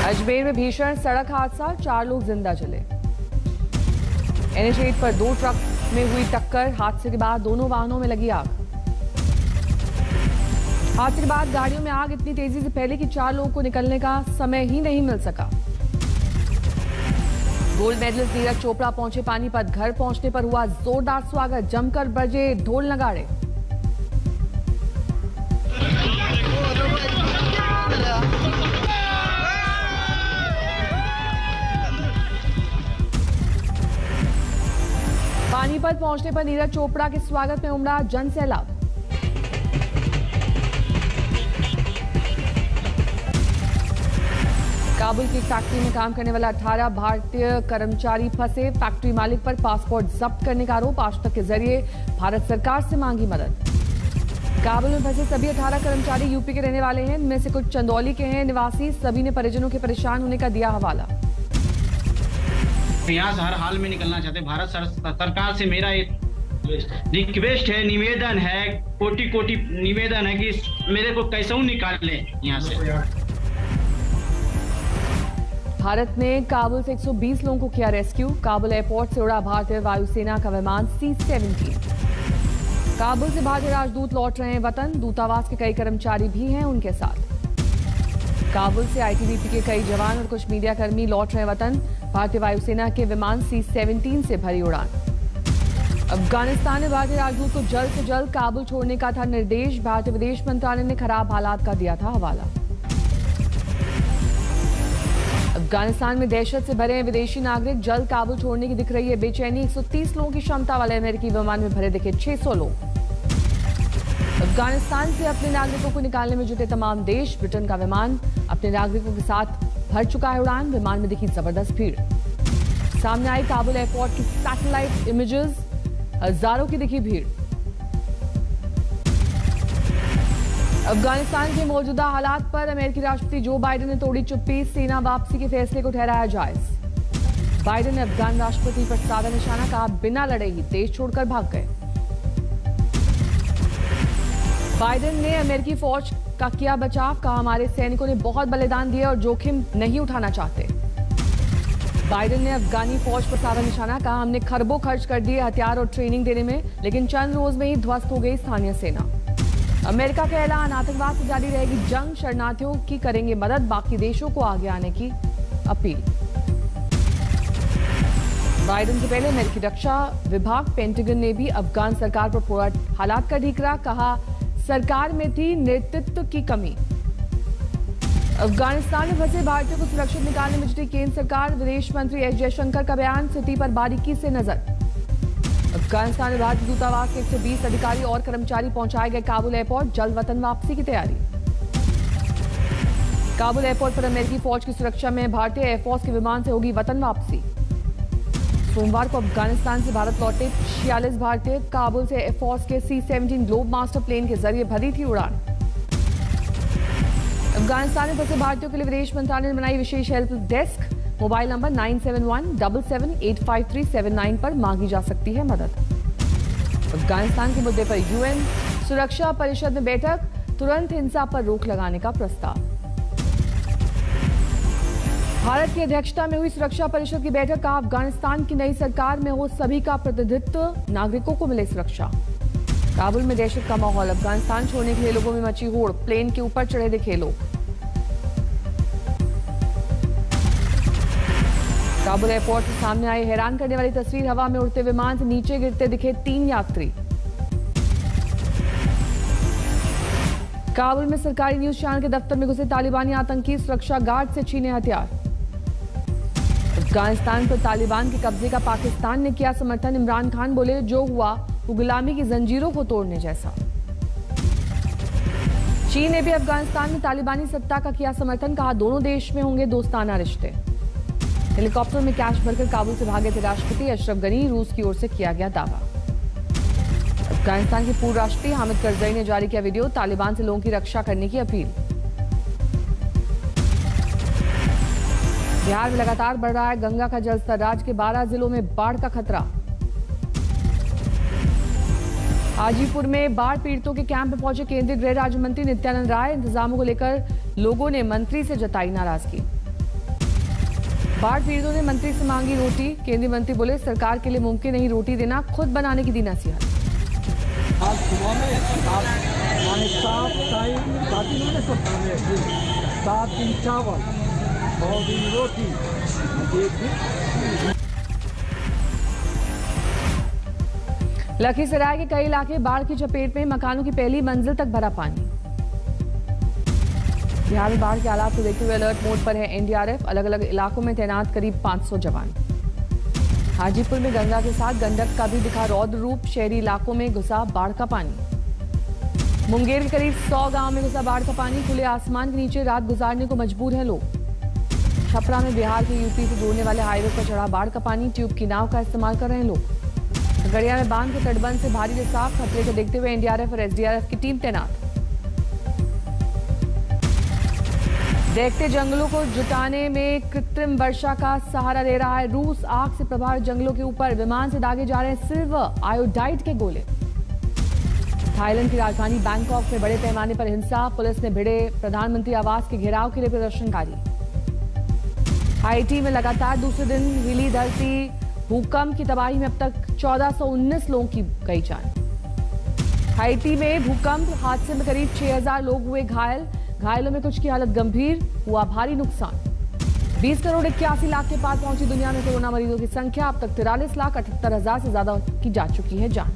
अजमेर में भीषण सड़क हादसा, 4 लोग जिंदा जले। NH8 पर 2 ट्रक में हुई टक्कर, हादसे के बाद दोनों वाहनों में लगी आग। हादसे के बाद गाड़ियों में आग इतनी तेजी से फैली कि 4 लोगों को निकलने का समय ही नहीं मिल सका। गोल्ड मेडलिस्ट नीरज चोपड़ा पहुंचे पानीपत, घर पहुंचने पर हुआ जोरदार स्वागत, जमकर बजे ढोल नगाड़े। पानीपत पहुंचने पर नीरज चोपड़ा के स्वागत में उमड़ा जन सैलाब। काबुल की फैक्ट्री में काम करने वाला 18 भारतीय कर्मचारी फंसे, फैक्ट्री मालिक पर पासपोर्ट जब्त करने का आरोप, आज तक के जरिए भारत सरकार से मांगी मदद। काबुल में फंसे सभी 18 कर्मचारी यूपी के रहने वाले हैं, इनमें से कुछ चंदौली के हैं निवासी। सभी ने परिजनों के परेशान होने का दिया हवाला। यहाँ से हर हाल में निकलना चाहते। भारत सरकार से मेरा एक रिक्वेस्ट है, निवेदन है, कोटि कोटि निवेदन है कि मेरे को कैसे निकाल लें यहाँ से। भारत ने काबुल से 120 लोगों को किया रेस्क्यू। काबुल एयरपोर्ट से उड़ा भारतीय वायुसेना का विमान C-17। काबुल से भारतीय राजदूत लौट रहे हैं वतन, दूतावास के कई कर्मचारी भी हैं उनके साथ। काबुल से ITBP के कई जवान और कुछ मीडिया कर्मी लौट रहे हैं वतन, भारतीय वायुसेना के विमान C-17 से भरी उड़ान। अफगानिस्तान ने भारतीय राजदूत को जल्द से जल्द काबुल छोड़ने का था निर्देश, भारतीय विदेश मंत्रालय ने खराब हालात का दिया था हवाला। अफगानिस्तान में दहशत से भरे विदेशी नागरिक, जल्द काबुल छोड़ने की दिख रही है बेचैनी। 130 लोगों की क्षमता वाले अमेरिकी विमान में भरे दिखे 600 लोग। अफगानिस्तान से अपने नागरिकों को निकालने में जुटे तमाम देश, ब्रिटेन का विमान अपने नागरिकों के साथ भर चुका है उड़ान। विमान में दिखी जबरदस्त भीड़। सामने आई काबुल एयरपोर्ट की सैटेलाइट इमेजेस, हजारों की दिखी भीड़। अफगानिस्तान के मौजूदा हालात पर अमेरिकी राष्ट्रपति जो बाइडेन ने तोड़ी चुप्पी, सेना वापसी के फैसले को ठहराया जायज। बाइडेन ने अफगान राष्ट्रपति पर साधा निशाना, कहा बिना लड़े ही देश छोड़कर भाग गए। बाइडेन ने अमेरिकी फौज का किया बचाव, कहा हमारे सैनिकों ने बहुत बलिदान दिए और जोखिम नहीं उठाना चाहते। बाइडेन ने अफगानी फौज पर साधा निशाना, कहा हमने खरबों खर्च कर दिए हथियार और ट्रेनिंग देने में, लेकिन चंद रोज में ही ध्वस्त हो गई स्थानीय सेना। अमेरिका का ऐलान, आतंकवाद से जारी रहेगी जंग, शरणार्थियों की करेंगे मदद, बाकी देशों को आगे आने की अपील। बाइडेन से पहले अमेरिकी रक्षा विभाग पेंटागन ने भी अफगान सरकार पर पूरा हालात का ढीकरा, कहा सरकार में थी नेतृत्व की कमी। अफगानिस्तान में फंसे भारतीयों को सुरक्षित निकालने में जुटी केंद्र सरकार, विदेश मंत्री एस जयशंकर का बयान, स्थिति पर बारीकी से नजर। अफगानिस्तान में भारतीय दूतावास के 120 अधिकारी और कर्मचारी पहुंचाए गए काबुल एयरपोर्ट, जल्द वतन वापसी की तैयारी। काबुल एयरपोर्ट पर अमेरिकी फौज की सुरक्षा में भारतीय एयरफोर्स के विमान से होगी वतन वापसी। सोमवार को अफगानिस्तान से भारत लौटे 46 भारतीय, काबुल से एयरफोर्स के C-17 ग्लोब मास्टर प्लेन के जरिए भरी थी उड़ान। अफगानिस्तान में फंसे भारतीयों के लिए विदेश मंत्रालय ने बनाई विशेष हेल्प डेस्क, मोबाइल नंबर 9717785379 पर मांगी जा सकती है मदद। अफगानिस्तान के मुद्दे पर UN सुरक्षा परिषद में बैठक, तुरंत हिंसा पर रोक लगाने का प्रस्ताव। भारत की अध्यक्षता में हुई सुरक्षा परिषद की बैठक, कहा अफगानिस्तान की नई सरकार में हो सभी का प्रतिनिधित्व, नागरिकों को मिले सुरक्षा। काबुल में दहशत का माहौल, अफगानिस्तान छोड़ने के लिए लोगों में मची होड़, प्लेन के ऊपर चढ़े दिखे लोग। काबुल एयरपोर्ट के सामने आई हैरान करने वाली तस्वीर, हवा में उड़ते विमान से नीचे गिरते दिखे 3 यात्री। काबुल में सरकारी न्यूज चैनल के दफ्तर में घुसे तालिबानी आतंकी, सुरक्षा गार्ड से छीने हथियार। अफगानिस्तान पर तालिबान के कब्जे का पाकिस्तान ने किया समर्थन, इमरान खान बोले जो हुआ वो गुलामी की जंजीरों को तोड़ने जैसा। चीन ने भी अफगानिस्तान में तालिबानी सत्ता का किया समर्थन, कहा दोनों देश में होंगे दोस्ताना रिश्ते। हेलीकॉप्टर में कैश भरकर काबुल से भागे थे राष्ट्रपति अशरफ गनी, रूस की ओर से किया गया दावा। अफगानिस्तान के पूर्व राष्ट्रपति हामिद करजई ने जारी किया वीडियो, तालिबान से लोगों की रक्षा करने की अपील। बिहार में लगातार बढ़ रहा है गंगा का जलस्तर, राज्य के 12 जिलों में बाढ़ का खतरा। हाजीपुर में बाढ़ पीड़ितों के कैंप में पहुंचे केंद्रीय गृह राज्य मंत्री नित्यानंद राय, इंतजामों को लेकर लोगों ने मंत्री से जताई नाराजगी। बाढ़ पीड़ितों ने मंत्री से मांगी रोटी। केंद्रीय मंत्री बोले सरकार के लिए मुमकिन नहीं रोटी देना, खुद बनाने की दी नसीहत। आज सुबह में 7 दिन चावल 9 दिन रोटी। लखीसराय के कई इलाके बाढ़ की चपेट में, मकानों की पहली मंजिल तक भरा पानी। बिहार में बाढ़ के हालात को देखते हुए अलर्ट मोड पर है एनडीआरएफ। अलग अलग इलाकों में तैनात करीब 500 जवान। हाजीपुर में गंगा के साथ गंडक का भी दिखा रौद्र रूप। शहरी इलाकों में घुसा बाढ़ का पानी। मुंगेर के करीब 100 गांव में घुसा बाढ़ का पानी। खुले आसमान के नीचे रात गुजारने को मजबूर हैं लोग। छपरा में बिहार के यूपी से जोड़ने वाले हाईवे पर चढ़ा बाढ़ का पानी। ट्यूब की नाव का इस्तेमाल कर रहे हैं लोग। खगड़िया में बांध के तटबंध से भारी रिसाव। खतरे को देखते हुए एनडीआरएफ और एसडीआरएफ की टीम तैनात। देखते जंगलों को जुटाने में कृत्रिम वर्षा का सहारा ले रहा है रूस। आग से प्रभावित जंगलों के ऊपर विमान से दागे जा रहे हैं सिल्वर आयोडाइड के गोले। थाईलैंड की राजधानी बैंकॉक में बड़े पैमाने पर हिंसा। पुलिस ने भिड़े प्रधानमंत्री आवास के घेराव के लिए प्रदर्शनकारी। हाईटी में लगातार दूसरे दिन हिली धरती। भूकंप की तबाही में अब तक 1419 लोगों की गई जान। हाईटी में भूकंप हादसे में करीब 6000 लोग हुए घायल। घायलों में कुछ की हालत गंभीर। हुआ भारी नुकसान। 20 करोड़ 81 लाख के पार पहुंची दुनिया में कोरोना मरीजों की संख्या। अब तक 43,78,000 से ज्यादा की जा चुकी है जान।